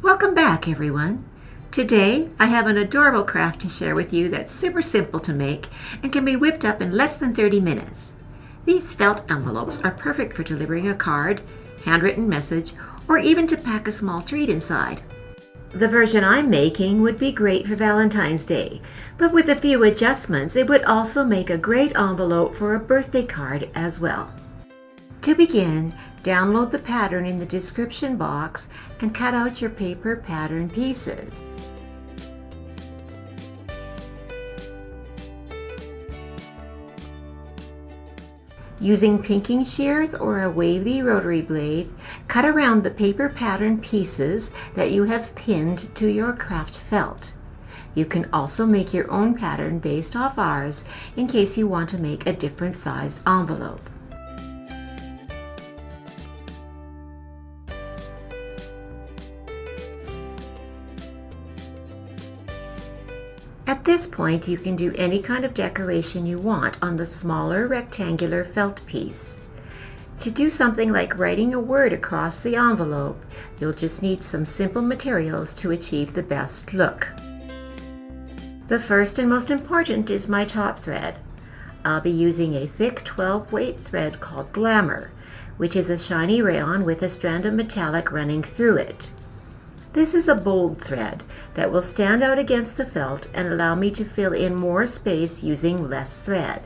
Welcome back, everyone. Today I have an adorable craft to share with you that's super simple to make and can be whipped up in less than 30 minutes. These felt envelopes are perfect for delivering a card, handwritten message, or even to pack a small treat inside. The version I'm making would be great for Valentine's Day, but with a few adjustments it would also make a great envelope for a birthday card as well. To begin, download the pattern in the description box and cut out your paper pattern pieces. Using pinking shears or a wavy rotary blade, cut around the paper pattern pieces that you have pinned to your craft felt. You can also make your own pattern based off ours in case you want to make a different sized envelope. At this point, you can do any kind of decoration you want on the smaller rectangular felt piece. To do something like writing a word across the envelope, you'll just need some simple materials to achieve the best look. The first and most important is my top thread. I'll be using a thick 12-weight thread called Glamour, which is a shiny rayon with a strand of metallic running through it. This is a bold thread that will stand out against the felt and allow me to fill in more space using less thread.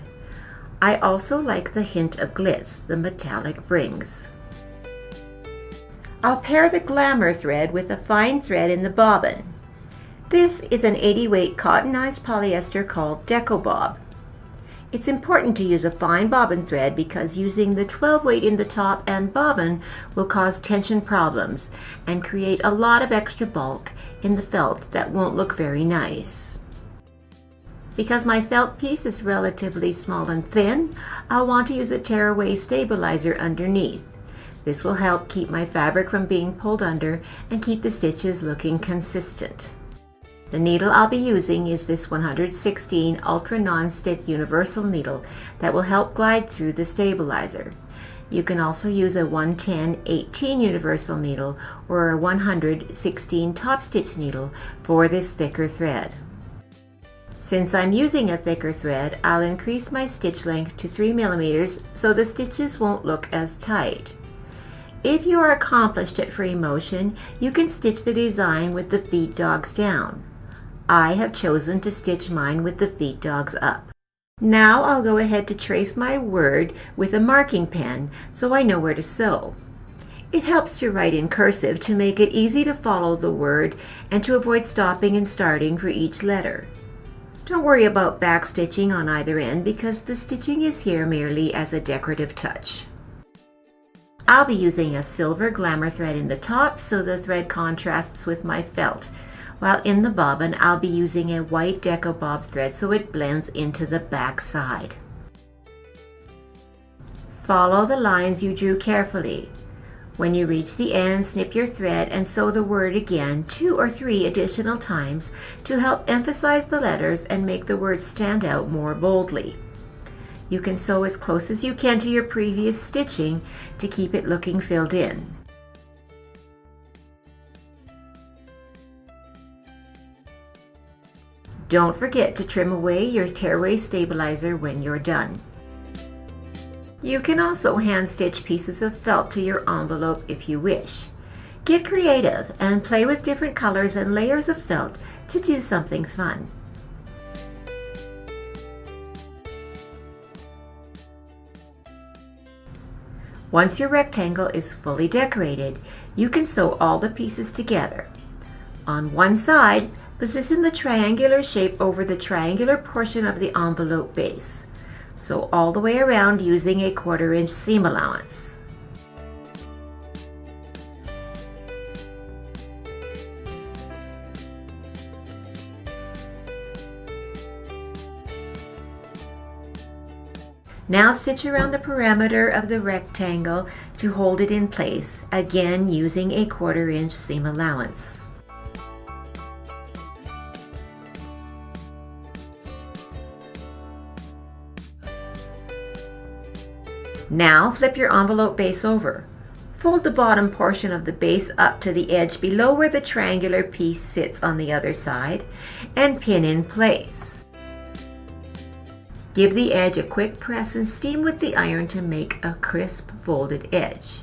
I also like the hint of glitz the metallic brings. I'll pair the Glamour thread with a fine thread in the bobbin. This is an 80-weight cottonized polyester called Deco Bob. It's important to use a fine bobbin thread because using the 12-weight in the top and bobbin will cause tension problems and create a lot of extra bulk in the felt that won't look very nice. Because my felt piece is relatively small and thin, I'll want to use a tearaway stabilizer underneath. This will help keep my fabric from being pulled under and keep the stitches looking consistent. The needle I'll be using is this 116 Ultra Non-Stick Universal needle that will help glide through the stabilizer. You can also use a 110-18 Universal needle or a 100-16 top stitch needle for this thicker thread. Since I'm using a thicker thread, I'll increase my stitch length to 3 millimeters so the stitches won't look as tight. If you are accomplished at free motion, you can stitch the design with the feet dogs down. I have chosen to stitch mine with the feet dogs up. Now I'll go ahead to trace my word with a marking pen so I know where to sew. It helps to write in cursive to make it easy to follow the word and to avoid stopping and starting for each letter. Don't worry about back stitching on either end because the stitching is here merely as a decorative touch. I'll be using a silver Glamour thread in the top so the thread contrasts with my felt, while in the bobbin I'll be using a white Deco Bob thread so it blends into the back side. Follow the lines you drew carefully. When you reach the end, snip your thread and sew the word again 2 or 3 additional times to help emphasize the letters and make the word stand out more boldly. You can sew as close as you can to your previous stitching to keep it looking filled in. Don't forget to trim away your tearaway stabilizer when you're done. You can also hand stitch pieces of felt to your envelope if you wish. Get creative and play with different colors and layers of felt to do something fun. Once your rectangle is fully decorated, you can sew all the pieces together. On one side, position the triangular shape over the triangular portion of the envelope base. Sew all the way around using a 1/4 inch seam allowance. Now stitch around the perimeter of the rectangle to hold it in place, again using a 1/4 inch seam allowance. Now flip your envelope base over. Fold the bottom portion of the base up to the edge below where the triangular piece sits on the other side and pin in place. Give the edge a quick press and steam with the iron to make a crisp folded edge.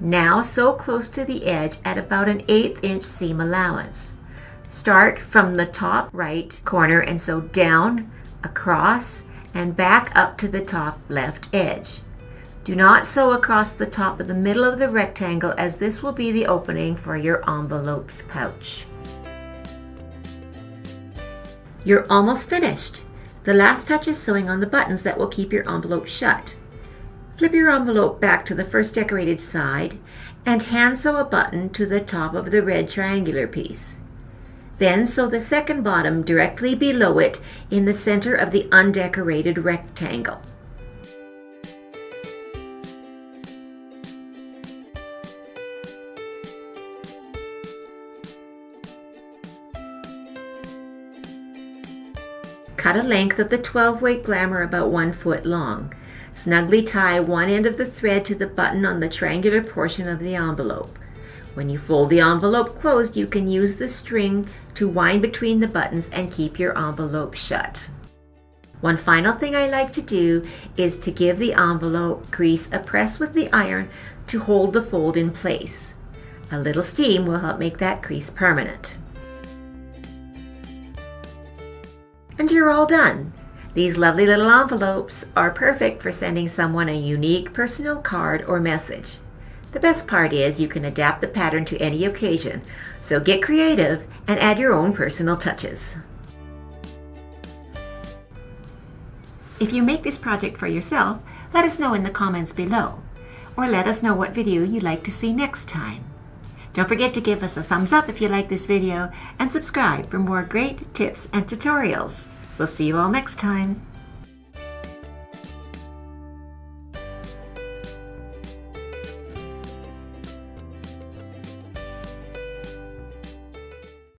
Now sew close to the edge at about an 1/8 inch seam allowance. Start from the top right corner and sew down, across, and back up to the top left edge. Do not sew across the top of the middle of the rectangle, as this will be the opening for your envelope's pouch. You're almost finished. The last touch is sewing on the buttons that will keep your envelope shut. Flip your envelope back to the first decorated side and hand sew a button to the top of the red triangular piece. Then sew the second bottom directly below it in the center of the undecorated rectangle. Cut a length of the 12-weight glamour about 1 foot long. Snugly tie one end of the thread to the button on the triangular portion of the envelope. When you fold the envelope closed, you can use the string to wind between the buttons and keep your envelope shut. One final thing I like to do is to give the envelope crease a press with the iron to hold the fold in place. A little steam will help make that crease permanent. And you're all done. These lovely little envelopes are perfect for sending someone a unique personal card or message. The best part is you can adapt the pattern to any occasion, so get creative and add your own personal touches. If you make this project for yourself, let us know in the comments below, or let us know what video you'd like to see next time. Don't forget to give us a thumbs up if you like this video, and subscribe for more great tips and tutorials. We'll see you all next time.